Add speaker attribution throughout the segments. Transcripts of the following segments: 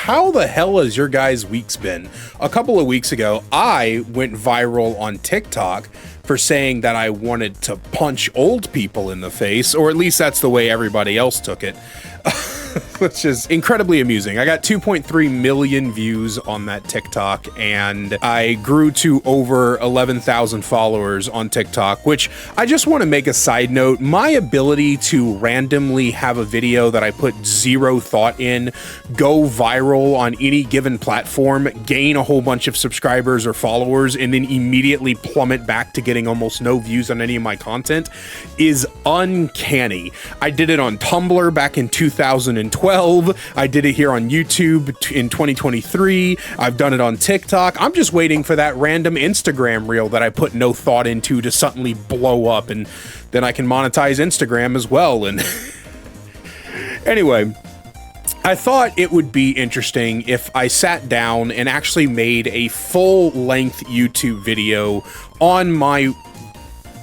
Speaker 1: how the hell has your guys' weeks been? A couple of weeks ago, I went viral on TikTok for saying that I wanted to punch old people in the face, or at least that's the way everybody else took it. Which is incredibly amusing. I got 2.3 million views on that TikTok, and I grew to over 11,000 followers on TikTok, which I just want to make a side note. My ability to randomly have a video that I put zero thought in go viral on any given platform, gain a whole bunch of subscribers or followers, and then immediately plummet back to getting almost no views on any of my content is uncanny. I did it on Tumblr back in 2012. I did it here on YouTube in 2023. I've done it on TikTok. I'm just waiting for that random Instagram reel that I put no thought into to suddenly blow up, and then I can monetize Instagram as well. And anyway, I thought it would be interesting if I sat down and actually made a full-length YouTube video on my,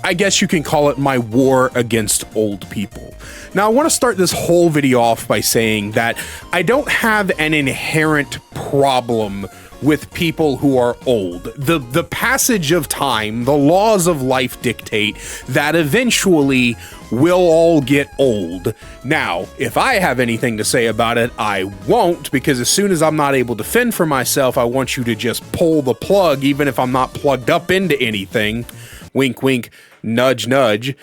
Speaker 1: I guess you can call it, my war against old people. Now, I want to start this whole video off by saying that I don't have an inherent problem with people who are old. The passage of time, the laws of life dictate that eventually we'll all get old. Now, if I have anything to say about it, I won't, because as soon as I'm not able to fend for myself, I want you to just pull the plug, even if I'm not plugged up into anything. Wink, wink. Nudge, nudge.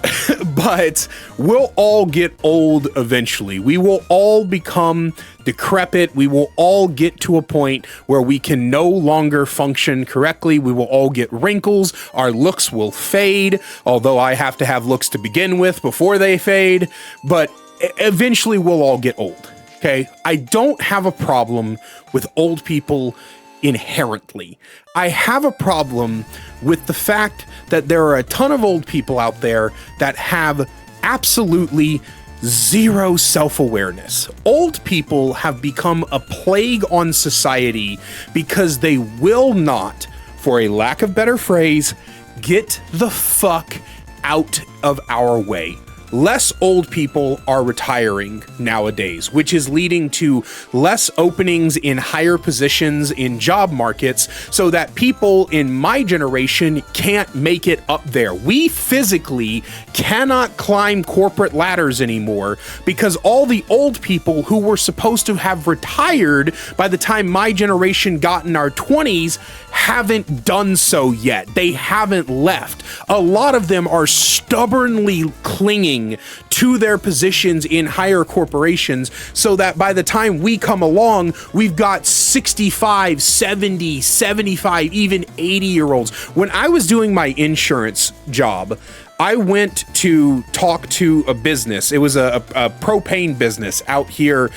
Speaker 1: But we'll all get old eventually. We will all become decrepit. We will all get to a point where we can no longer function correctly. We will all get wrinkles. Our looks will fade, although I have to have looks to begin with before they fade. But eventually we'll all get old. Okay? I don't have a problem with old people inherently. I have a problem with the fact that there are a ton of old people out there that have absolutely zero self-awareness. Old people have become a plague on society because they will not, for a lack of better phrase, get the fuck out of our way. Less old people are retiring nowadays, which is leading to less openings in higher positions in job markets, so that people in my generation can't make it up there. We physically cannot climb corporate ladders anymore because all the old people who were supposed to have retired by the time my generation got in our 20s haven't done so yet. They haven't left. A lot of them are stubbornly clinging to their positions in higher corporations, so that by the time we come along, we've got 65, 70, 75, even 80-year-olds. When I was doing my insurance job, I went to talk to a business. It was a propane business out here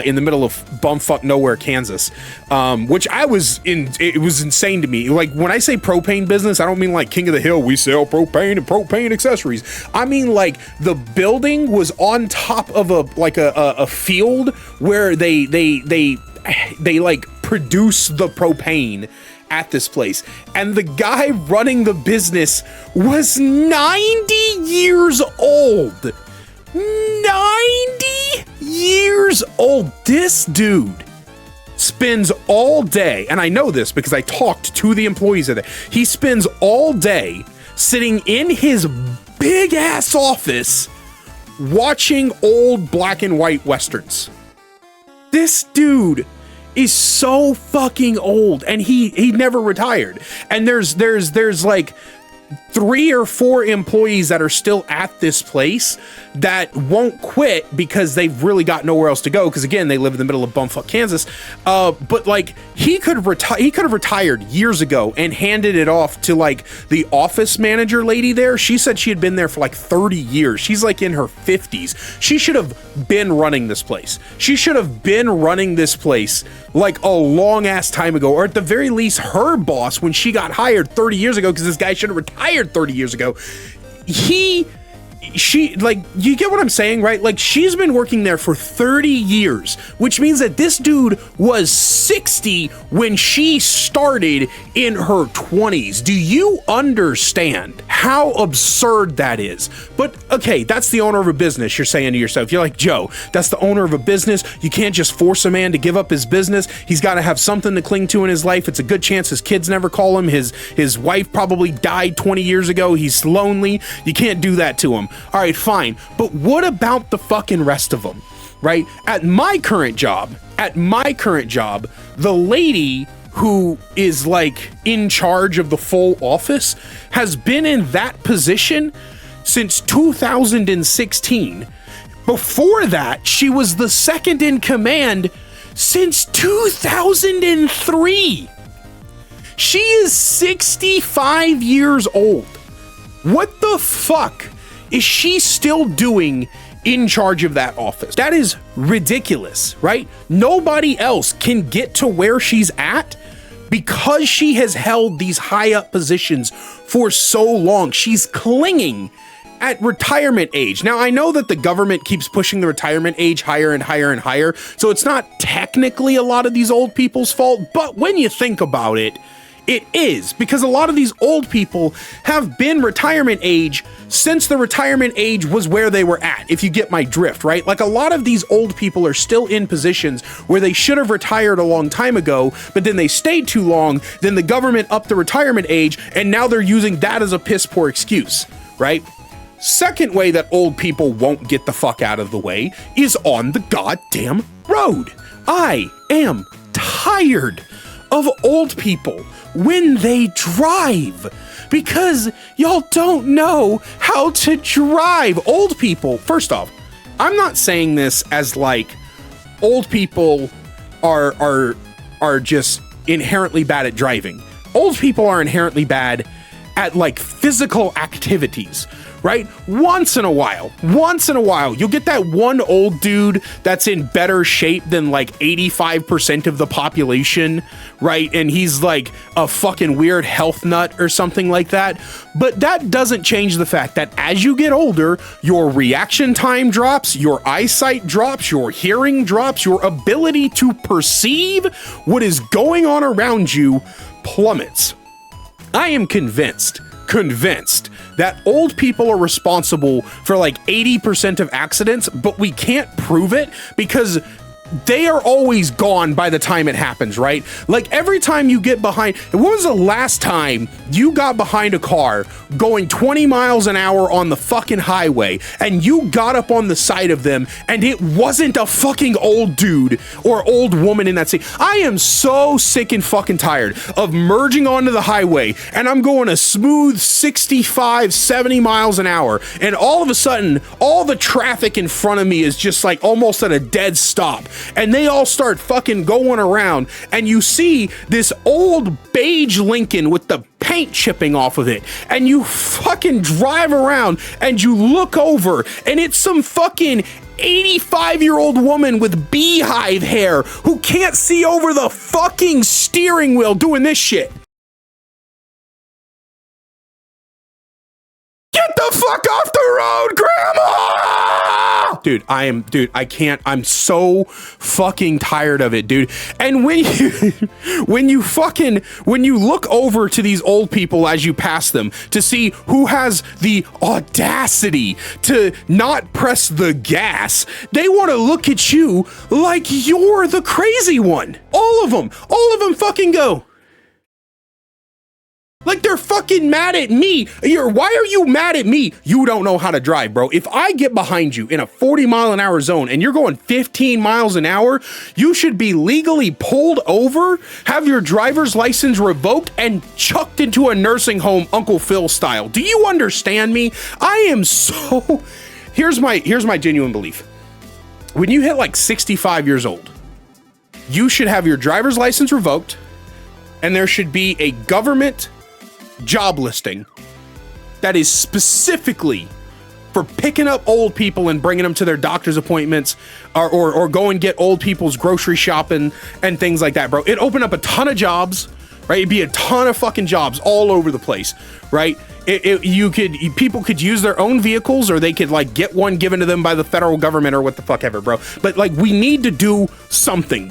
Speaker 1: in the middle of bumfuck nowhere, Kansas, which it was insane to me. Like, when I say propane business, I don't mean like King of the Hill, we sell propane and propane accessories. I mean, like, the building was on top of a field where they like produce the propane at this place, and the guy running the business was 90 years old. 90 years old. This dude spends all day, and I know this because I talked to the employees of it. He spends all day sitting in his big ass office watching old black and white westerns. This dude is so fucking old, and he never retired. And there's like 3 or 4 employees that are still at this place that won't quit because they've really got nowhere else to go, because again, they live in the middle of bumfuck Kansas. But like, he could have retired years ago and handed it off to like the office manager lady there. She said she had been there for like 30 years. She's like in her 50s. She should have been running this place. She should have been running this place like a long ass time ago, or at the very least her boss when she got hired 30 years ago, because this guy should have retired 30 years ago. She, like, you get what I'm saying, right? Like, she's been working there for 30 years, which means that this dude was 60 when she started in her 20s. Do you understand how absurd that is. But okay, that's the owner of a business. You're saying to yourself, you're like, Joe, that's the owner of a business. You can't just force a man to give up his business. He's got to have something to cling to in his life. It's a good chance his kids never call him. His wife probably died 20 years ago. He's lonely. You can't do that to him. All right, fine. But what about the fucking rest of them, right? At my current job, the lady who is like in charge of the full office has been in that position since 2016. Before that, she was the second in command since 2003. She is 65 years old. What the fuck is she still doing in charge of that office? That is ridiculous, right? Nobody else can get to where she's at because she has held these high up positions for so long. She's clinging at retirement age. Now, I know that the government keeps pushing the retirement age higher and higher and higher, so it's not technically a lot of these old people's fault, but when you think about it, it is, because a lot of these old people have been retirement age since the retirement age was where they were at, if you get my drift, right? Like, a lot of these old people are still in positions where they should have retired a long time ago, but then they stayed too long, then the government upped the retirement age, and now they're using that as a piss poor excuse, right? Second way that old people won't get the fuck out of the way is on the goddamn road. I am tired of old people when they drive, because y'all don't know how to drive. Old people, first off, I'm not saying this as like old people are just inherently bad at driving. Old people are inherently bad at like physical activities, right? Once in a while, you'll get that one old dude that's in better shape than like 85% of the population, right? And he's like a fucking weird health nut or something like that. But that doesn't change the fact that as you get older, your reaction time drops, your eyesight drops, your hearing drops, your ability to perceive what is going on around you plummets. I am convinced that old people are responsible for like 80% of accidents, but we can't prove it because they are always gone by the time it happens, right? Like, every time you get behind, when was the last time you got behind a car going 20 miles an hour on the fucking highway and you got up on the side of them and it wasn't a fucking old dude or old woman in that seat? I am so sick and fucking tired of merging onto the highway and I'm going a smooth 65, 70 miles an hour, and all of a sudden, all the traffic in front of me is just like almost at a dead stop. And they all start fucking going around, and you see this old beige Lincoln with the paint chipping off of it, and you fucking drive around and you look over and it's some fucking 85-year-old woman with beehive hair who can't see over the fucking steering wheel doing this shit. Get the fuck off the road, Grandma! Dude, I can't, I'm so fucking tired of it, dude. And when you look over to these old people as you pass them to see who has the audacity to not press the gas, they want to look at you like you're the crazy one. All of them fucking go. Like, they're fucking mad at me. Why are you mad at me? You don't know how to drive, bro. If I get behind you in a 40-mile-an-hour zone and you're going 15 miles an hour, you should be legally pulled over, have your driver's license revoked, and chucked into a nursing home, Uncle Phil style. Do you understand me? I am so... Here's my genuine belief. When you hit like 65 years old, you should have your driver's license revoked, and there should be a government job listing that is specifically for picking up old people and bringing them to their doctor's appointments, or go and get old people's grocery shopping and things like that, bro. It opened up a ton of jobs, right? It'd be a ton of fucking jobs all over the place, right? People could use their own vehicles, or they could like get one given to them by the federal government or what the fuck ever, bro. But like, we need to do something.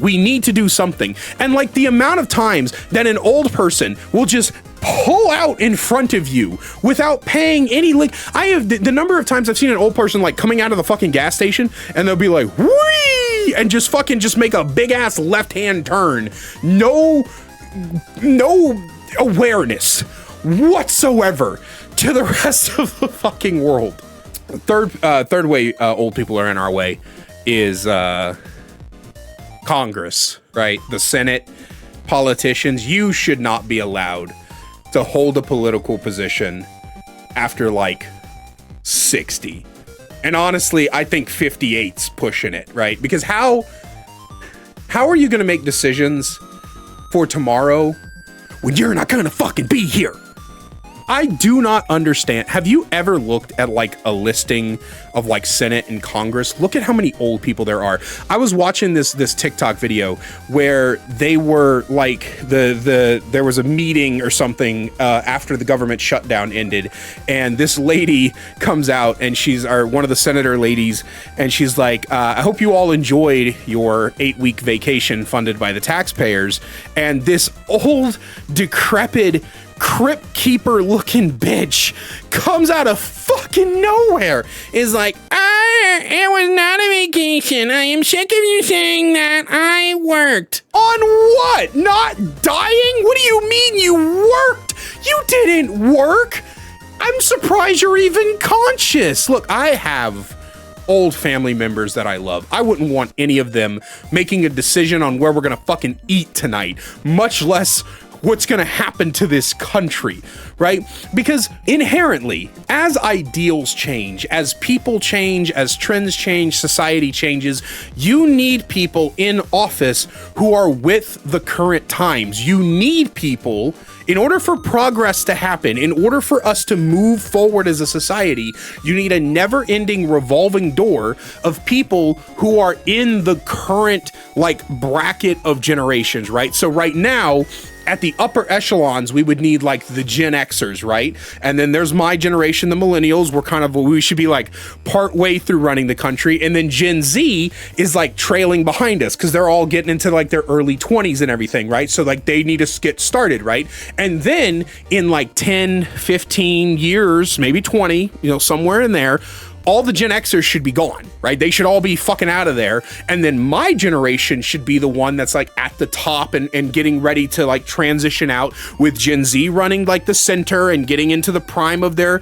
Speaker 1: And like, the amount of times that an old person will just pull out in front of you without paying any, like, I have the number of times I've seen an old person like coming out of the fucking gas station and they'll be like, whee, and just make a big ass left-hand turn. No awareness whatsoever to the rest of the fucking world. Third way old people are in our way is Congress, right? The Senate, politicians. You should not be allowed to hold a political position after like 60. And honestly, I think 58's pushing it, right? Because how are you going to make decisions for tomorrow when you're not going to fucking be here? I do not understand. Have you ever looked at like a listing of like Senate and Congress? Look at how many old people there are. I was watching this TikTok video where they were like there was a meeting or something after the government shutdown ended, and this lady comes out and she's one of the senator ladies, and she's like, I hope you all enjoyed your 8-week vacation funded by the taxpayers. And this old decrepit crypt keeper looking bitch comes out of fucking nowhere, is like, it was not a vacation. I am sick of you saying that I worked. On what? Not dying? What do you mean you worked? You didn't work. I'm surprised you're even conscious. Look, I have old family members that I love. I wouldn't want any of them making a decision on where we're gonna fucking eat tonight, much less what's going to happen to this country, right? Because inherently, as ideals change, as people change, as trends change, society changes, you need people in office who are with the current times. You need people, in order for progress to happen, in order for us to move forward as a society, you need a never-ending revolving door of people who are in the current, like, bracket of generations, right? So right now, at the upper echelons, we would need like the Gen Xers, right? And then there's my generation, the millennials. We should be like part way through running the country. And then Gen Z is like trailing behind us because they're all getting into like their early 20s and everything, right? So like they need to get started, right? And then in like 10, 15 years, maybe 20, somewhere in there, all the Gen Xers should be gone, right? They should all be fucking out of there. And then my generation should be the one that's like at the top and getting ready to like transition out, with Gen Z running like the center and getting into the prime of their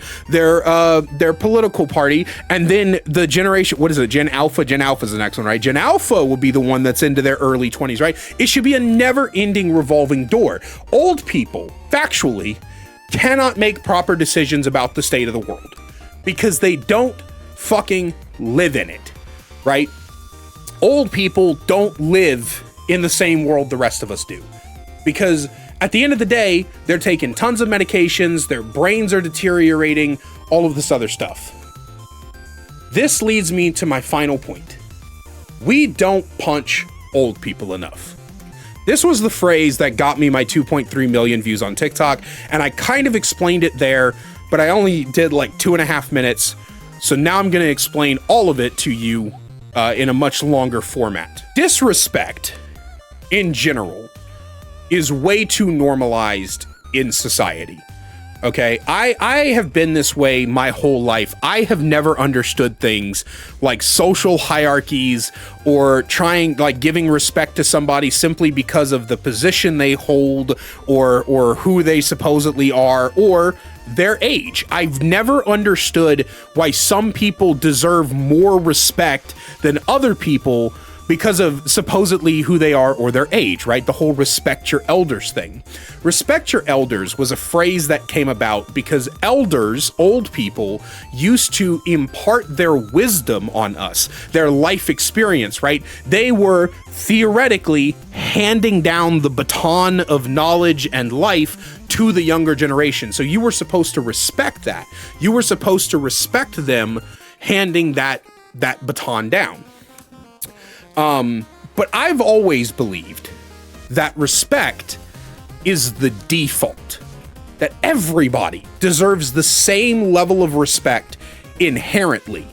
Speaker 1: political party. And then the generation, what is it? Gen Alpha? Gen Alpha is the next one, right? Gen Alpha will be the one that's into their early 20s, right? It should be a never ending revolving door. Old people, factually, cannot make proper decisions about the state of the world because they don't fucking live in it, right? Old people don't live in the same world the rest of us do, because at the end of the day, they're taking tons of medications, their brains are deteriorating, all of this other stuff. This leads me to my final point. We don't punch old people enough. This was the phrase that got me my 2.3 million views on TikTok, and I kind of explained it there, but I only did like 2.5 minutes. So now I'm going to explain all of it to you in a much longer format. Disrespect, in general, is way too normalized in society. Okay, I have been this way my whole life. I have never understood things like social hierarchies or giving respect to somebody simply because of the position they hold or who they supposedly are or their age. I've never understood why some people deserve more respect than other people because of supposedly who they are or their age, right? The whole respect your elders thing. Respect your elders was a phrase that came about because elders, old people, used to impart their wisdom on us, their life experience, right? They were theoretically handing down the baton of knowledge and life to the younger generation. So you were supposed to respect that. You were supposed to respect them handing that baton down. But I've always believed that respect is the default, that everybody deserves the same level of respect inherently,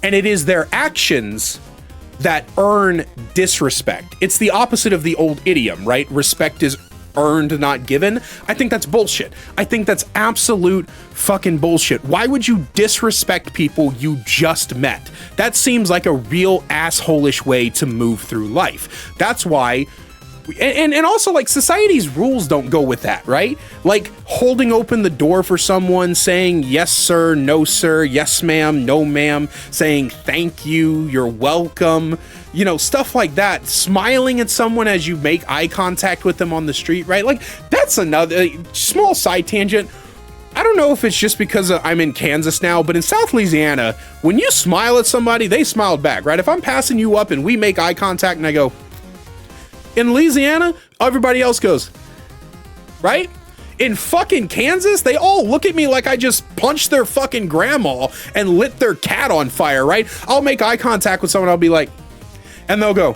Speaker 1: and it is their actions that earn disrespect. It's the opposite of the old idiom, right? Respect is earned, not given. I think that's bullshit. I think that's absolute fucking bullshit. Why would you disrespect people you just met? That seems like a real asshole-ish way to move through life. That's why. And also, like, society's rules don't go with that, right? Like, holding open the door for someone, saying yes sir, no sir, yes ma'am, no ma'am, saying thank you, you're welcome, you know, stuff like that. Smiling at someone as you make eye contact with them on the street, right? Like, that's another small side tangent. I don't know if it's just because I'm in Kansas now, but in South Louisiana, when you smile at somebody, they smiled back, right? If I'm passing you up and we make eye contact and I go, in Louisiana, everybody else goes, right? In fucking Kansas, they all look at me like I just punched their fucking grandma and lit their cat on fire, right? I'll make eye contact with someone, I'll be like, and they'll go,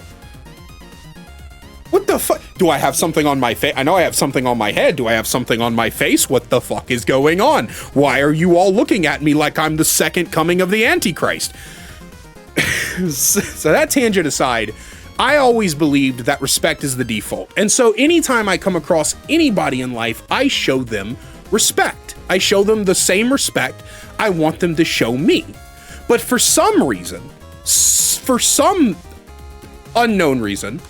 Speaker 1: what the fuck? Do I have something on my face? I know I have something on my head. Do I have something on my face? What the fuck is going on? Why are you all looking at me like I'm the second coming of the Antichrist? So that tangent aside, I always believed that respect is the default. And so anytime I come across anybody in life, I show them respect. I show them the same respect I want them to show me. But for some reason, for some unknown reason,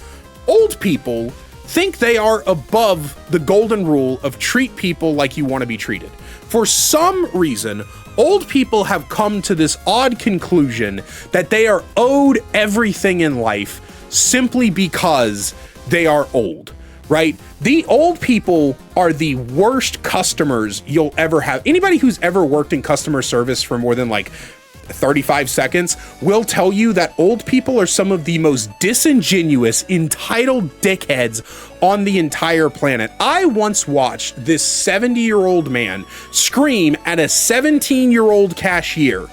Speaker 1: old people think they are above the golden rule of treat people like you want to be treated. For some reason, old people have come to this odd conclusion that they are owed everything in life simply because they are old, right? The old people are the worst customers you'll ever have. Anybody who's ever worked in customer service for more than like 35 seconds will tell you that old people are some of the most disingenuous, entitled dickheads on the entire planet. I once watched this 70-year-old man scream at a 17-year-old cashier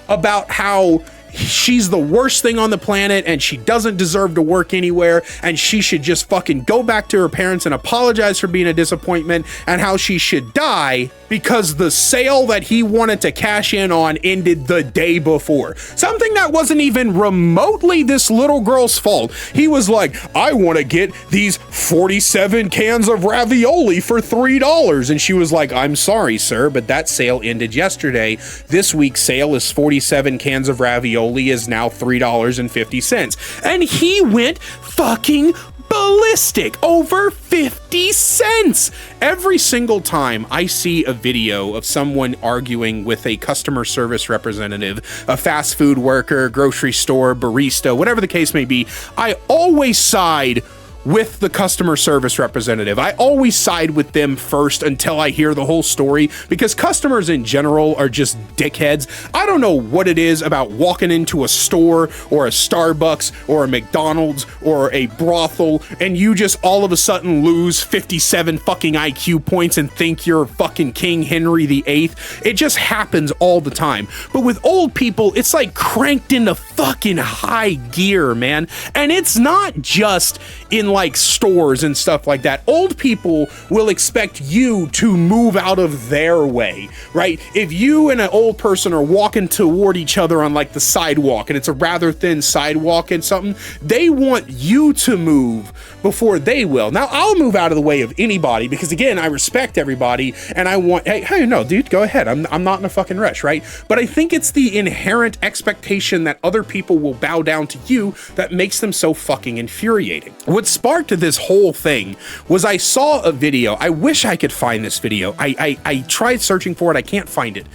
Speaker 1: about how she's the worst thing on the planet and she doesn't deserve to work anywhere and she should just fucking go back to her parents and apologize for being a disappointment, and how she should die because the sale that he wanted to cash in on ended the day before. Something that wasn't even remotely this little girl's fault. He was like, I want to get these 47 cans of ravioli for $3. And she was like, I'm sorry, sir, but that sale ended yesterday. This week's sale is 47 cans of ravioli is now $3.50. And he went fucking ballistic over 50 cents. Every single time I see a video of someone arguing with a customer service representative, a fast food worker, grocery store, barista, whatever the case may be, I always side with the customer service representative. I always side with them first until I hear the whole story, because customers in general are just dickheads. I don't know what it is about walking into a store or a Starbucks or a McDonald's or a brothel and you just all of a sudden lose 57 fucking IQ points and think you're fucking King Henry VIII. It just happens all the time. But with old people, it's like cranked into fucking high gear, man. And it's not just in like stores and stuff like that. Old people will expect you to move out of their way, right? If you and an old person are walking toward each other on like the sidewalk and it's a rather thin sidewalk and something, they want you to move before they will. Now, I'll move out of the way of anybody because, again, I respect everybody and I want, hey, no, dude, go ahead. I'm not in a fucking rush, right? But I think it's the inherent expectation that other people will bow down to you that makes them so fucking infuriating. What sparked this whole thing was I saw a video. I wish I could find this video. I tried searching for it. I can't find it.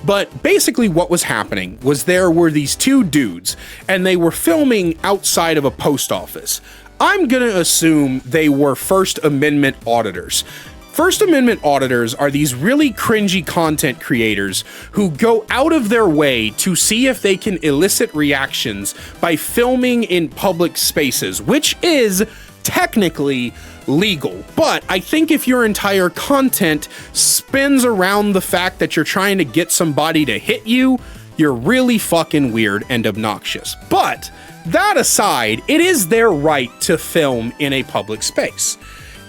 Speaker 1: But basically what was happening was there were these two dudes and they were filming outside of a post office. I'm going to assume they were First Amendment auditors. First Amendment auditors are these really cringy content creators who go out of their way to see if they can elicit reactions by filming in public spaces, which is technically legal. But I think if your entire content spins around the fact that you're trying to get somebody to hit you, you're really fucking weird and obnoxious. But that aside, it is their right to film in a public space.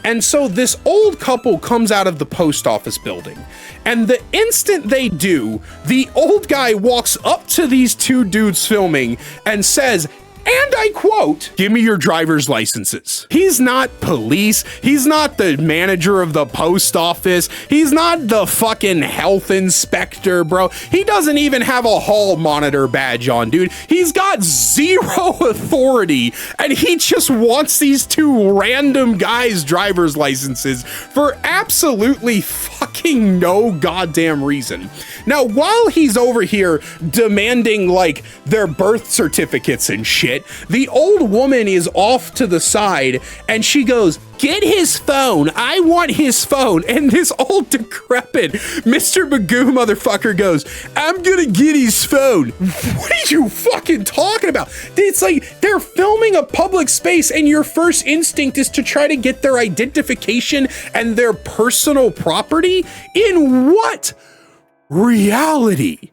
Speaker 1: And so this old couple comes out of the post office building, and the instant they do, the old guy walks up to these two dudes filming and says, and I quote, "Give me your driver's licenses." He's not police. He's not the manager of the post office. He's not the fucking health inspector, bro. He doesn't even have a hall monitor badge on, dude. He's got zero authority, and he just wants these two random guys' driver's licenses for absolutely fucking no goddamn reason. Now, while he's over here demanding like their birth certificates and shit, the old woman is off to the side and she goes, "Get his phone. I want his phone." And this old decrepit Mr. Magoo motherfucker goes, "I'm gonna get his phone." What are you fucking talking about? It's like they're filming a public space and your first instinct is to try to get their identification and their personal property? In what reality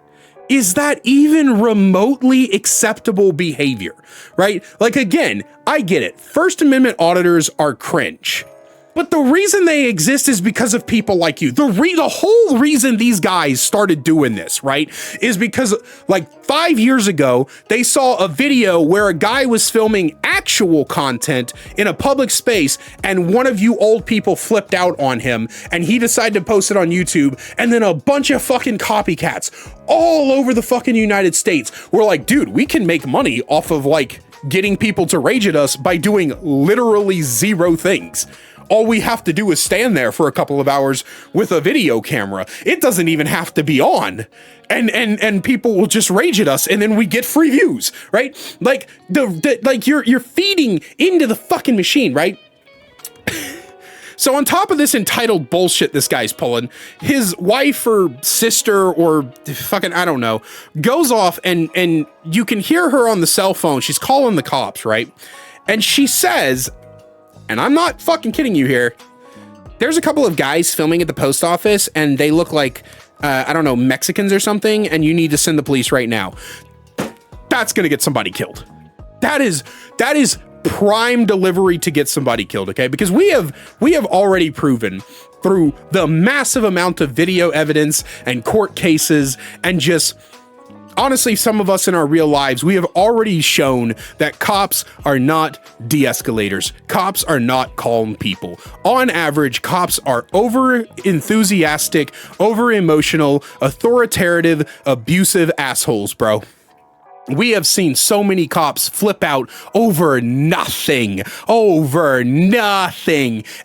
Speaker 1: is that even remotely acceptable behavior, right? Like, again, I get it. First Amendment auditors are cringe. But the reason they exist is because of people like you. The whole reason these guys started doing this, right, is because like 5 years ago, they saw a video where a guy was filming actual content in a public space and one of you old people flipped out on him and he decided to post it on YouTube, and then a bunch of fucking copycats all over the fucking United States were like, dude, we can make money off of like getting people to rage at us by doing literally zero things. All we have to do is stand there for a couple of hours with a video camera. It doesn't even have to be on. And people will just rage at us and then we get free views, right? Like like you're feeding into the fucking machine, right? So on top of this entitled bullshit this guy's pulling, his wife or sister or fucking, I don't know, goes off and you can hear her on the cell phone. She's calling the cops, right? And she says, and I'm not fucking kidding you here, there's a couple of guys filming at the post office and they look like, I don't know, Mexicans or something, and you need to send the police right now. That's gonna get somebody killed. That is prime delivery to get somebody killed, okay? Because we have already proven through the massive amount of video evidence and court cases and just honestly, some of us in our real lives, we have already shown that cops are not de-escalators. Cops are not calm people. On average, cops are over-enthusiastic, over-emotional, authoritative, abusive assholes, bro. We have seen so many cops flip out over nothing,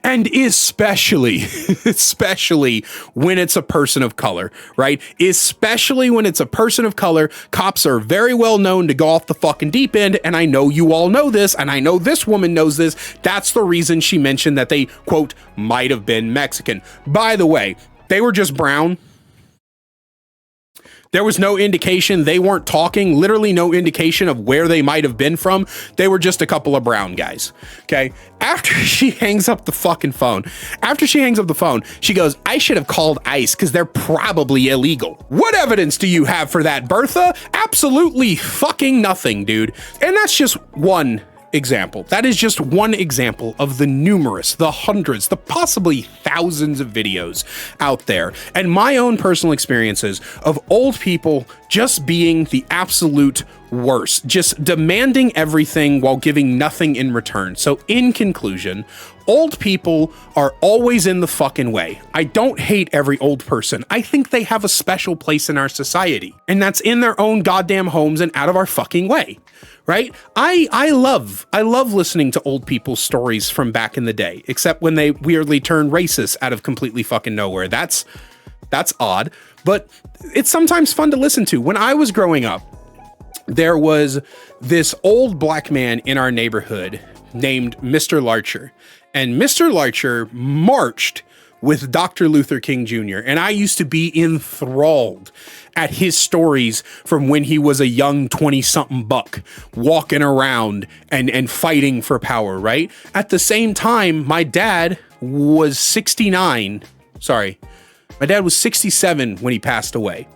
Speaker 1: and especially when it's a person of color, right? Especially when it's a person of color, cops are very well known to go off the fucking deep end, and I know you all know this, and I know this woman knows this. That's the reason she mentioned that they, quote, might have been Mexican. By the way, they were just brown. There was no indication. They weren't talking, literally no indication of where they might have been from. They were just a couple of brown guys, okay? After she hangs up the fucking phone, she goes, "I should have called ICE because they're probably illegal." What evidence do you have for that, Bertha? Absolutely fucking nothing, dude. And that's just one example. That is just one example of the numerous, the hundreds, the possibly thousands of videos out there, and my own personal experiences of old people just being the absolute worst, just demanding everything while giving nothing in return. So in conclusion, old people are always in the fucking way. I don't hate every old person. I think they have a special place in our society, and that's in their own goddamn homes and out of our fucking way. Right? I love listening to old people's stories from back in the day, except when they weirdly turn racist out of completely fucking nowhere. That's odd, but it's sometimes fun to listen to. When I was growing up, there was this old black man in our neighborhood named Mr. Larcher, and Mr. Larcher marched with Dr. Luther King Jr. And I used to be enthralled at his stories from when he was a young 20-something buck walking around and fighting for power, right? At the same time, my dad was 67 when he passed away.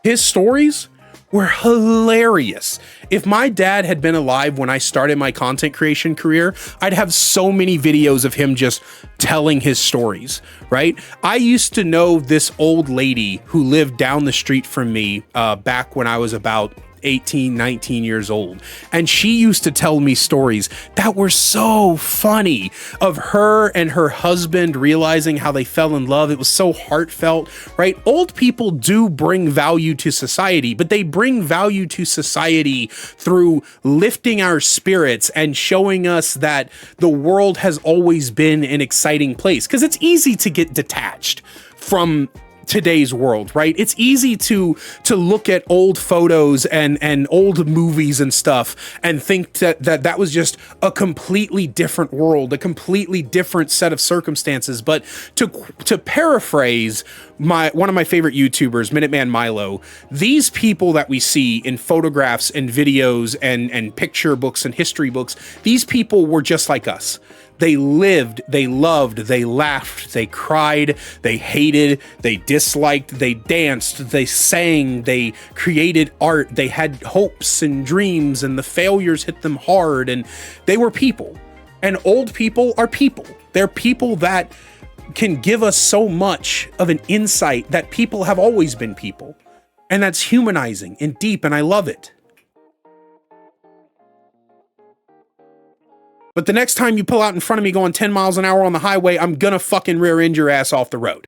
Speaker 1: His stories were hilarious. If my dad had been alive when I started my content creation career, I'd have so many videos of him just telling his stories, right? I used to know this old lady who lived down the street from me back when I was about 18, 19 years old. And she used to tell me stories that were so funny of her and her husband realizing how they fell in love. It was so heartfelt, right? Old people do bring value to society, but they bring value to society through lifting our spirits and showing us that the world has always been an exciting place. Because it's easy to get detached from today's world, right? It's easy to look at old photos and old movies and stuff and think that was just a completely different world, a completely different set of circumstances. But to paraphrase one of my favorite YouTubers, Minuteman Milo, these people that we see in photographs and videos and picture books and history books, these people were just like us. They lived, they loved, they laughed, they cried, they hated, they disliked, they danced, they sang, they created art, they had hopes and dreams, and the failures hit them hard, and they were people. And old people are people. They're people that can give us so much of an insight that people have always been people. And that's humanizing and deep, and I love it. But the next time you pull out in front of me going 10 miles an hour on the highway, I'm gonna fucking rear end your ass off the road.